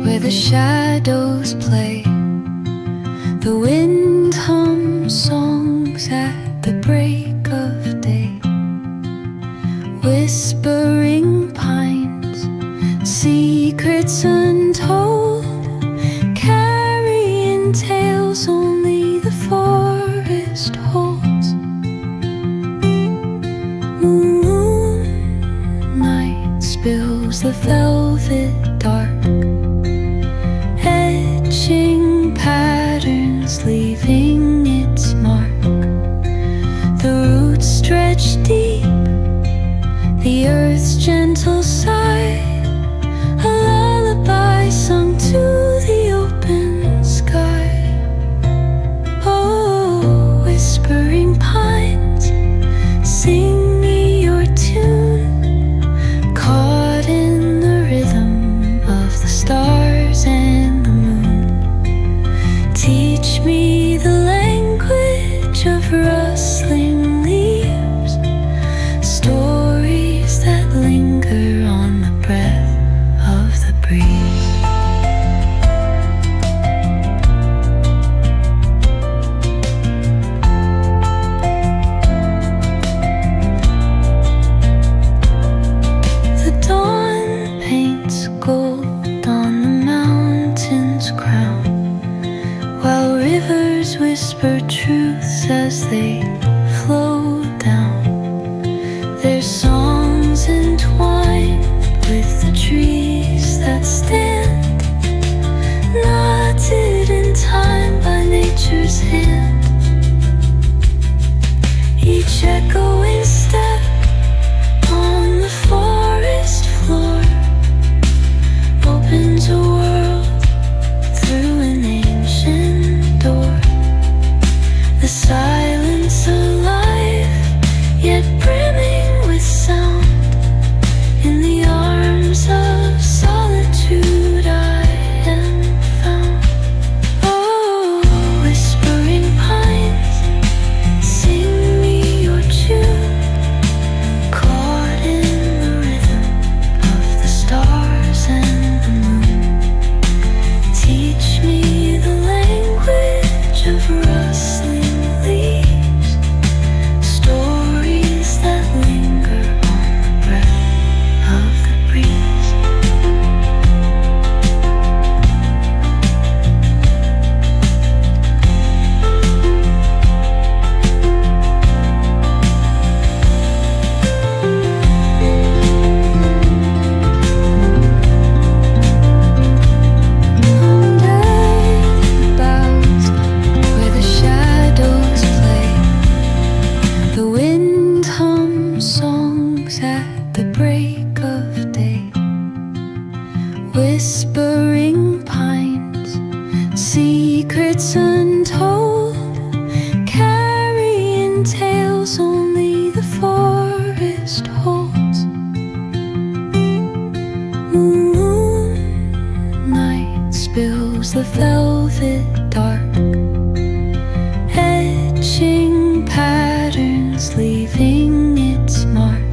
where the shadows play. The wind hums songs at the break of day. Whispering pines, secrets untold, carrying tales only the forest holds. Moonlight spills the velvet dark, etching patterns, leaving its mark. The roots stretch deep, the earth's gentle sigh, a lullaby sung to the open sky. Oh, whispering pines, sing me your tune, caught in the rhythm of the stars and the moon. Teach me the language of rustling leaves, stories that linger on the breath of the breeze. The dawn paints gold on the mountain's crown, while rivers whisper truths as they flow down. Their songs entwined with the trees that stand, knotted in time by nature's hand. Each echoing step on the forest floor opens a world through an ancient door. The silence alive, yet brimming with sound. In the arms of solitude I am found. Oh, whispering pines, sing me your tune, caught in the rhythm of the stars and the moon. Teach me the language of rustling leaves, stories that linger on the breath of the breeze. Under the boughs, where the shadows play, the wind hums songs at the break of day. Whispering pines, secrets untold, carrying tales only the forest holds. Moonlight spills the velvet dark, etching patterns, leaving its mark.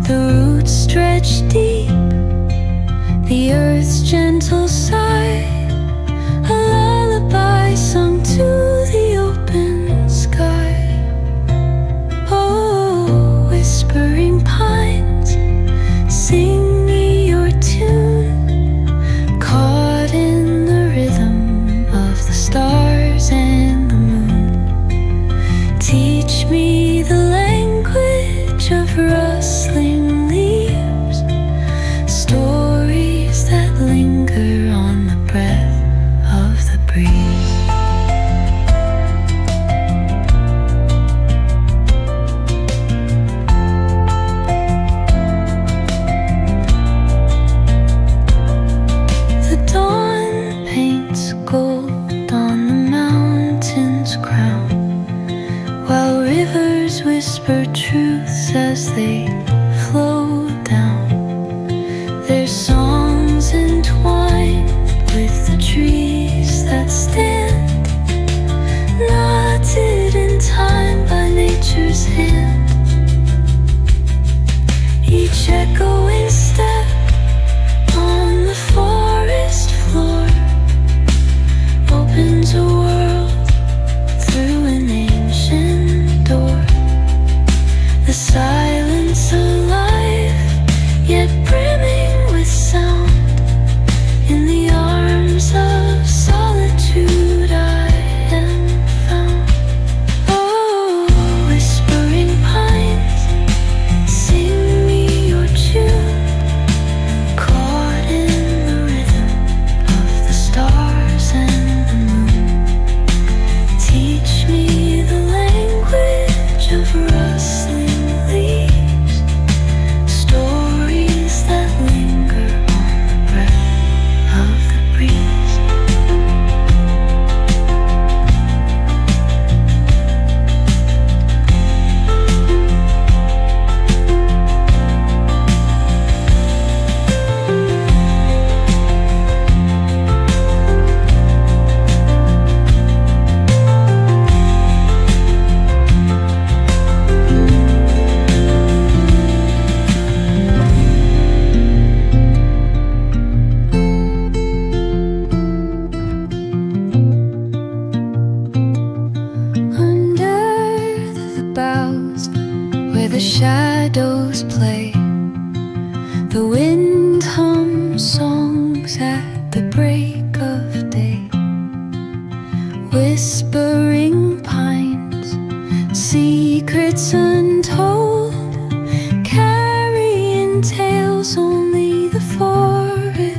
The roots stretch deep, the earth's gentle sigh, a lullaby sung to the open sky. Oh, whispering pines, sing me your tune, caught in the rhythm of the stars and the moon. Teach me the language of rustling leaves, stories that linger on the breath of the breeze. The dawn paints gold on the mountain's crown, while rivers whisper truths as they flow down. Their songs entwined with the trees that stand, knotted in time by nature's hand. Each echoing step on the forest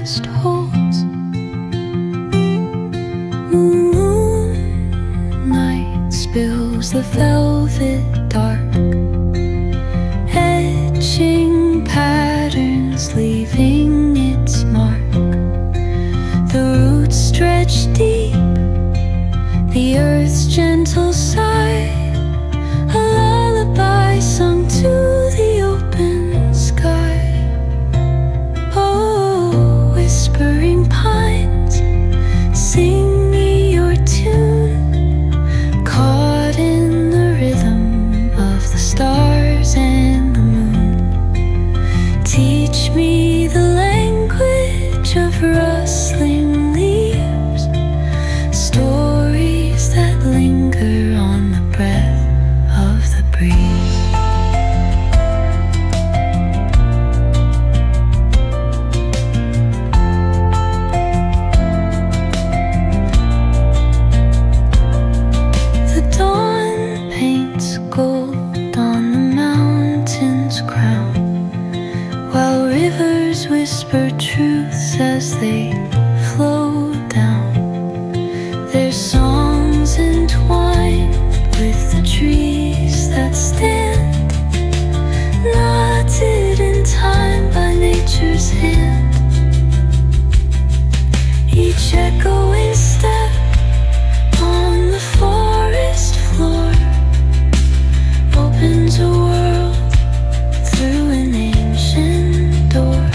forest holds. Moonlight spills the velvet dark, etching patterns, leaving its mark. The roots stretch deep, the earth's gentle sigh, a lullaby sung to the open sky. Oh, whispering pines, sing me your tune, caught in the rhythm of the stars and the moon. Teach me the language of rustling leaves, stories that linger on the breath of the breeze. The dawn paints gold on the mountain's crown, while rivers whisper truths as they flow down. Their songs entwined with the trees that stand, knotted in time by nature's hand. Each echoing step on the forest floor opens a world through an ancient door.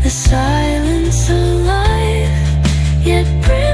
The silence alive, yet brilliant.